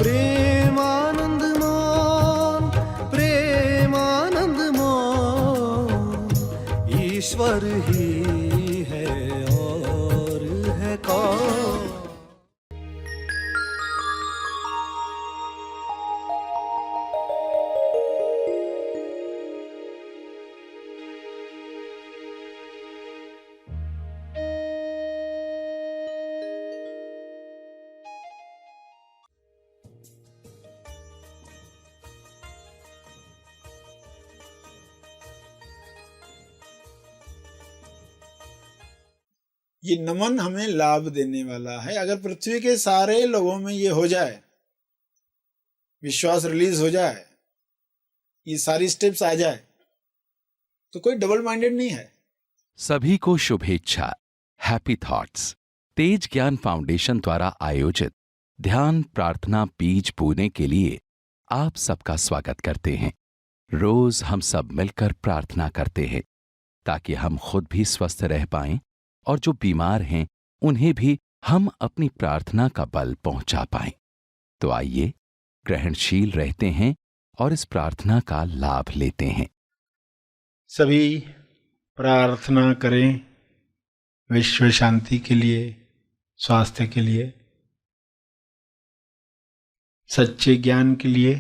प्रेमानंद मोन, प्रेमानंद मोन, ईश्वर ही है और है कौन। ये नमन हमें लाभ देने वाला है। अगर पृथ्वी के सारे लोगों में ये हो जाए, विश्वास रिलीज हो जाए, ये सारी स्टेप्स आ जाए, तो कोई डबल माइंडेड नहीं है। सभी को शुभेच्छा। हैप्पी थॉट्स तेज ज्ञान फाउंडेशन द्वारा आयोजित ध्यान प्रार्थना बीज बोने के लिए आप सबका स्वागत करते हैं। रोज हम सब मिलकर प्रार्थना करते हैं ताकि हम खुद भी स्वस्थ रह पाएं और जो बीमार हैं उन्हें भी हम अपनी प्रार्थना का बल पहुंचा पाएं। तो आइए ग्रहणशील रहते हैं और इस प्रार्थना का लाभ लेते हैं। सभी प्रार्थना करें विश्व शांति के लिए, स्वास्थ्य के लिए, सच्चे ज्ञान के लिए।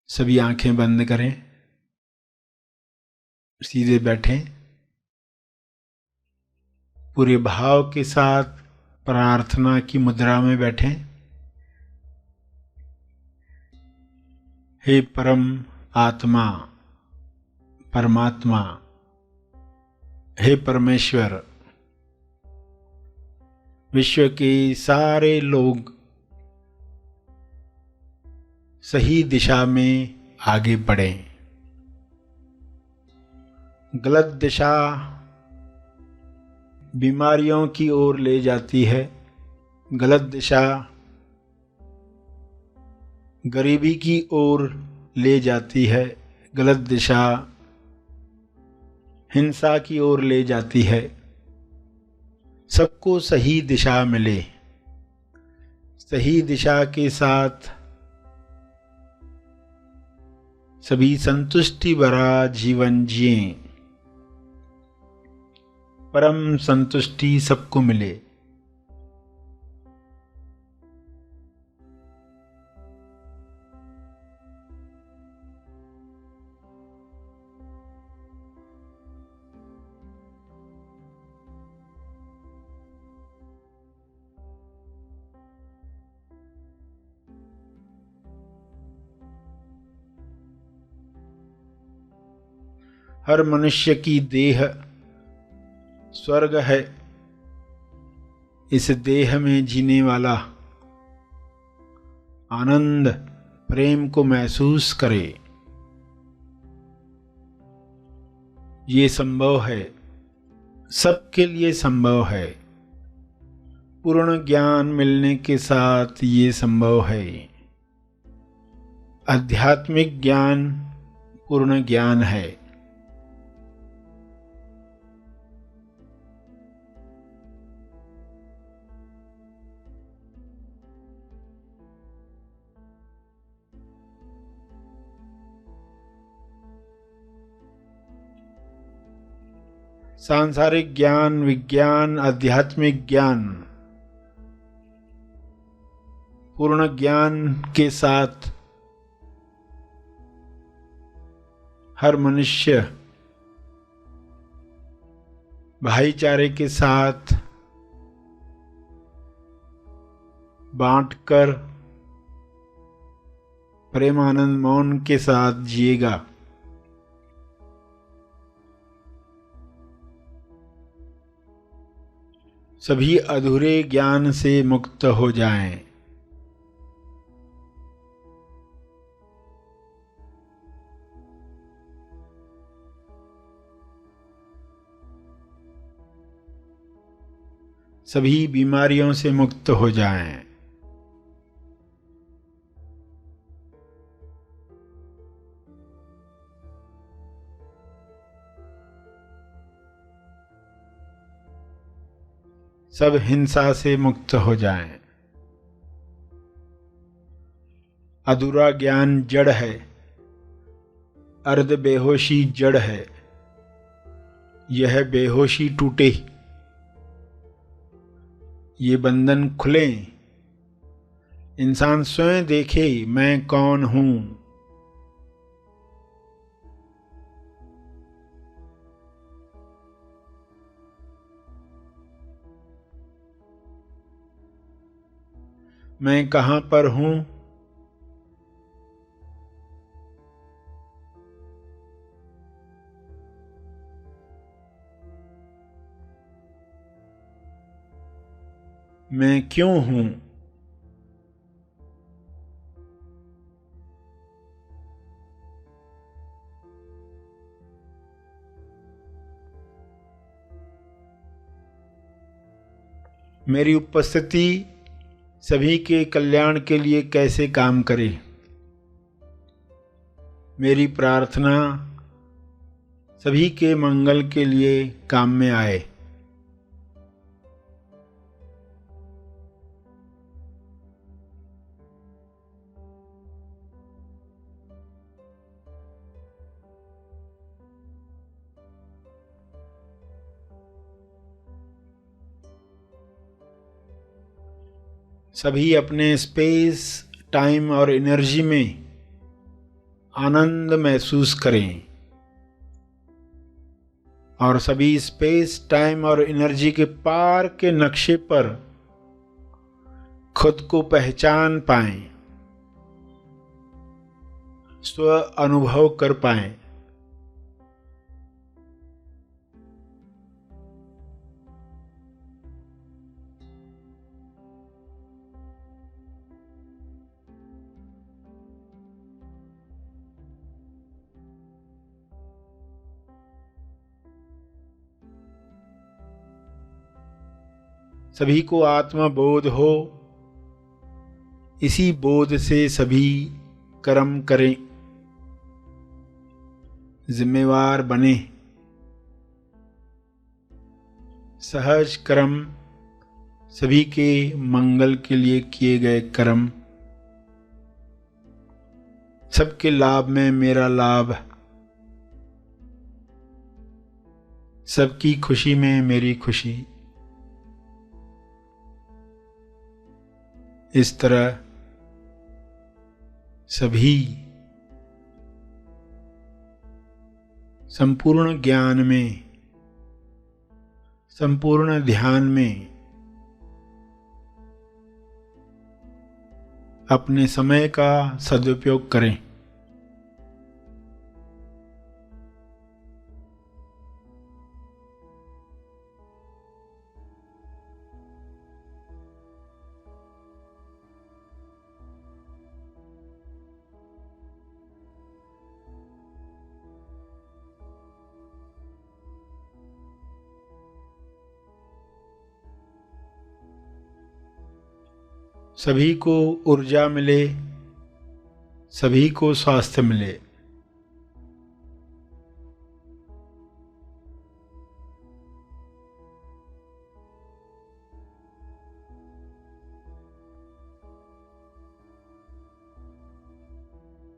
सभी आंखें बंद करें, सीधे बैठें, पूरे भाव के साथ प्रार्थना की मुद्रा में बैठें। हे परम आत्मा, परमात्मा, हे परमेश्वर, विश्व के सारे लोग सही दिशा में आगे बढ़ें। गलत दिशा बीमारियों की ओर ले जाती है, गलत दिशा गरीबी की ओर ले जाती है, गलत दिशा हिंसा की ओर ले जाती है। सबको सही दिशा मिले, सही दिशा के साथ सभी संतुष्टि भरा जीवन जिएं, परम संतुष्टि सबको मिले। हर मनुष्य की देह स्वर्ग है। इस देह में जीने वाला आनंद प्रेम को महसूस करे, ये संभव है, सबके लिए संभव है। पूर्ण ज्ञान मिलने के साथ ये संभव है। आध्यात्मिक ज्ञान पूर्ण ज्ञान है। सांसारिक ज्ञान, विज्ञान, आध्यात्मिक ज्ञान पूर्ण ज्ञान के साथ हर मनुष्य भाईचारे के साथ बांटकर प्रेमानंद मौन के साथ जिएगा। सभी अधूरे ज्ञान से मुक्त हो जाएं। सभी बीमारियों से मुक्त हो जाएं। सब हिंसा से मुक्त हो जाएं। अधूरा ज्ञान जड़ है, अर्ध बेहोशी जड़ है, यह बेहोशी टूटे, ये बंधन खुले, इंसान स्वयं देखे मैं कौन हूं। मैं कहां पर हूं? मैं क्यों हूं? मेरी उपस्थिति सभी के कल्याण के लिए कैसे काम करे? मेरी प्रार्थना सभी के मंगल के लिए काम में आए। सभी अपने स्पेस, टाइम और एनर्जी में आनंद महसूस करें और सभी स्पेस, टाइम और एनर्जी के पार के नक्शे पर खुद को पहचान पाएं, स्व अनुभव कर पाएं। सभी को आत्मा बोध हो, इसी बोध से सभी कर्म करें, जिम्मेवार बने। सहज कर्म सभी के मंगल के लिए किए गए कर्म, सबके लाभ में मेरा लाभ, सबकी खुशी में मेरी खुशी। इस तरह सभी संपूर्ण ज्ञान में, संपूर्ण ध्यान में अपने समय का सदुपयोग करें। सभी को ऊर्जा मिले, सभी को स्वास्थ्य मिले।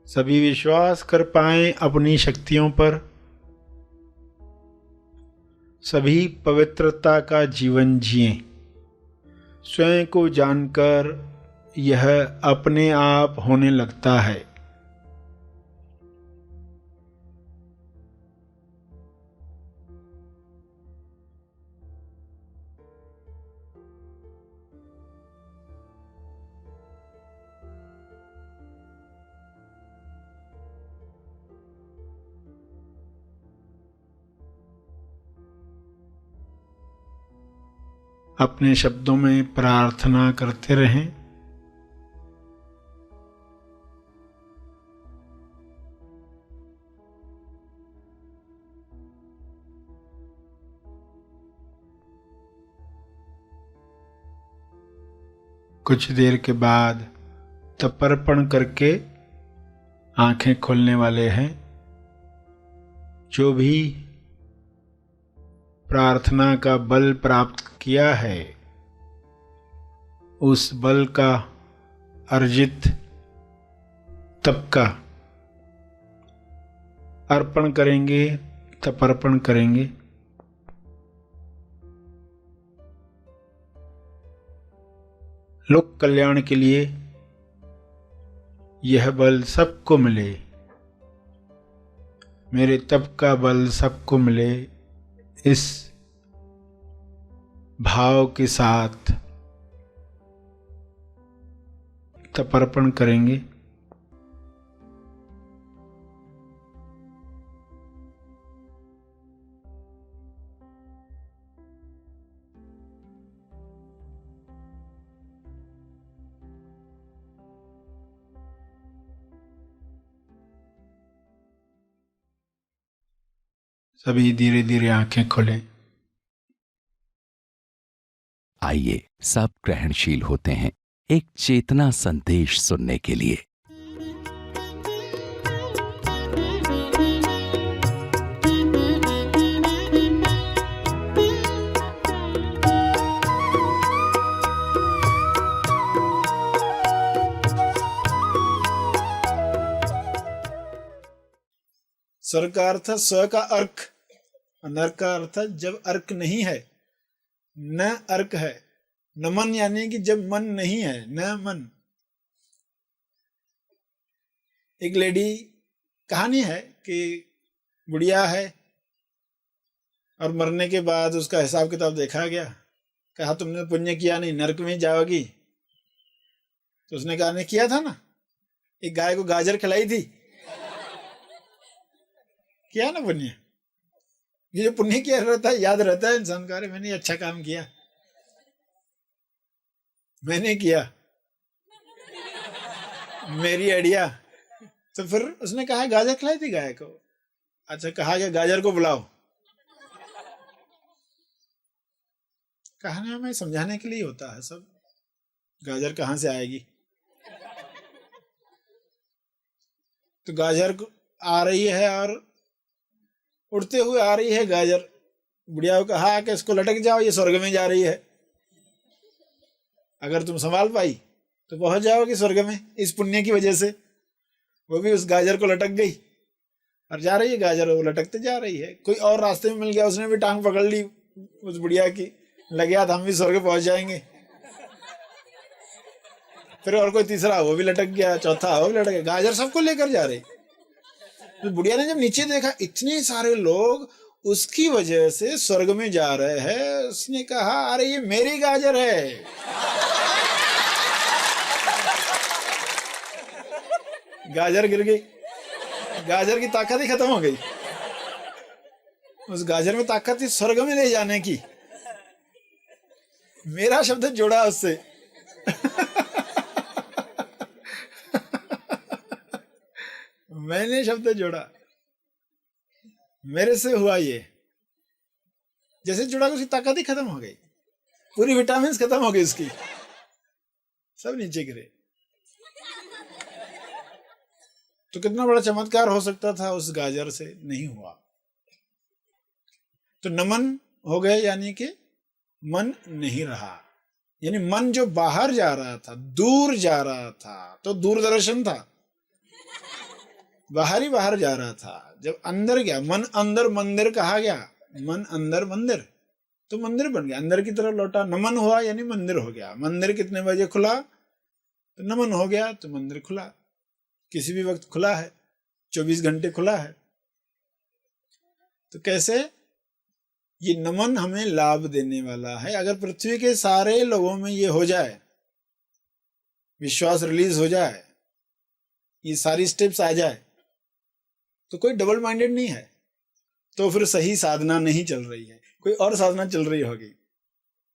सभी विश्वास कर पाएं अपनी शक्तियों पर, सभी पवित्रता का जीवन जिएं। स्वयं को जानकर यह अपने आप होने लगता है। अपने शब्दों में प्रार्थना करते रहें। कुछ देर के बाद तर्पण करके आंखें खोलने वाले हैं। जो भी प्रार्थना का बल प्राप्त किया है उस बल का अर्जित तप का अर्पण करेंगे, तपर्पण करेंगे। लोक कल्याण के लिए यह बल सबको मिले, मेरे तप का बल सबको मिले, इस भाव के साथ तपर्पण करेंगे। सभी धीरे धीरे आंखें खोलें। आइए सब ग्रहणशील होते हैं एक चेतना संदेश सुनने के लिए। स्वर का अर्थ स्व का अर्क, नर का अर्थ जब अर्क नहीं है, न अर्क है। नमन यानी कि जब मन नहीं है, न मन। एक लेडी, कहानी है कि बुढ़िया है और मरने के बाद उसका हिसाब किताब देखा गया। कहा तुमने पुण्य किया नहीं, नरक में जाओगी। तो उसने कहा नहीं किया था ना, एक गाय को गाजर खिलाई थी, किया ना पुण्य। ये जो पुण्य किया रहता है, याद रहता है इंसान का, अरे मैंने अच्छा काम किया, मैंने किया, मेरी आइडिया। तो फिर उसने कहा गाजर खिलाई थी गाय को। अच्छा, कहा गया गाजर को बुलाओ। कहानी में समझाने के लिए होता है सब। गाजर कहां से आएगी? तो गाजर आ रही है और उड़ते हुए आ रही है गाजर। बुढ़िया को कहा कि इसको लटक जाओ, ये स्वर्ग में जा रही है। अगर तुम संभाल पाई तो पहुंच जाओगी स्वर्ग में, इस पुण्य की वजह से। वो भी उस गाजर को लटक गई और जा रही है गाजर, वो लटकते जा रही है। कोई और रास्ते में मिल गया, उसने भी टांग पकड़ ली उस बुढ़िया की, लग गया था हम भी स्वर्ग पहुंच जाएंगे। फिर और कोई तीसरा, वो भी लटक गया, चौथा वो भी लटक गया, गाजर सबको लेकर जा रही। तो बुढ़िया ने जब नीचे देखा इतने सारे लोग उसकी वजह से स्वर्ग में जा रहे हैं, उसने कहा अरे ये मेरी गाजर है। गाजर गिर गई, गाजर की ताकत ही खत्म हो गई। उस गाजर में ताकत थी स्वर्ग में ले जाने की। मेरा शब्द जोड़ा उससे। मैंने शब्द जोड़ा, मेरे से हुआ ये। जैसे जुड़ा उसकी ताकत ही खत्म हो गई, पूरी विटामिन खत्म हो गई उसकी, सब नीचे गिरे। तो कितना बड़ा चमत्कार हो सकता था, उस गाजर से नहीं हुआ। तो नमन हो गए, यानी कि मन नहीं रहा। यानी मन जो बाहर जा रहा था, दूर जा रहा था, तो दूरदर्शन था, बाहर ही बाहर जा रहा था। जब अंदर गया, मन अंदर मंदिर कहा गया, मन अंदर मंदिर, तो मंदिर बन गया, अंदर की तरफ लौटा। नमन हुआ यानी मंदिर हो गया। मंदिर कितने बजे खुला? तो नमन हो गया तो मंदिर खुला। किसी भी वक्त खुला है, 24 घंटे खुला है। तो कैसे? ये नमन हमें लाभ देने वाला है। अगर पृथ्वी के सारे लोगों में ये हो जाए, विश्वास रिलीज हो जाए, ये सारी स्टेप्स आ जाए, तो कोई डबल माइंडेड नहीं है, तो फिर सही साधना नहीं चल रही है, कोई और साधना चल रही होगी।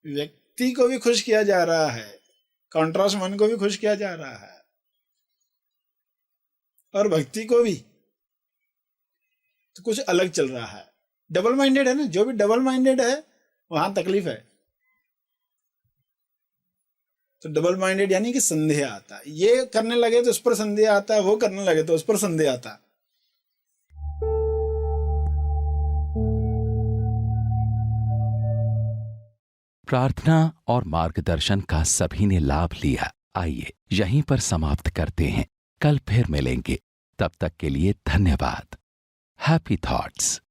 व्यक्ति को भी खुश किया जा रहा है, कॉन्ट्रास्ट मन को भी खुश किया जा रहा है, और भक्ति को भी। तो कुछ अलग चल रहा है, डबल माइंडेड है ना। जो भी डबल माइंडेड है वहां तकलीफ है। तो डबल माइंडेड यानी कि संदेह आता है, ये करने लगे तो उस पर संदेह आता है, वो करने लगे तो उस पर संदेह आता है। प्रार्थना और मार्गदर्शन का सभी ने लाभ लिया। आइए यहीं पर समाप्त करते हैं, कल फिर मिलेंगे। तब तक के लिए धन्यवाद। Happy thoughts.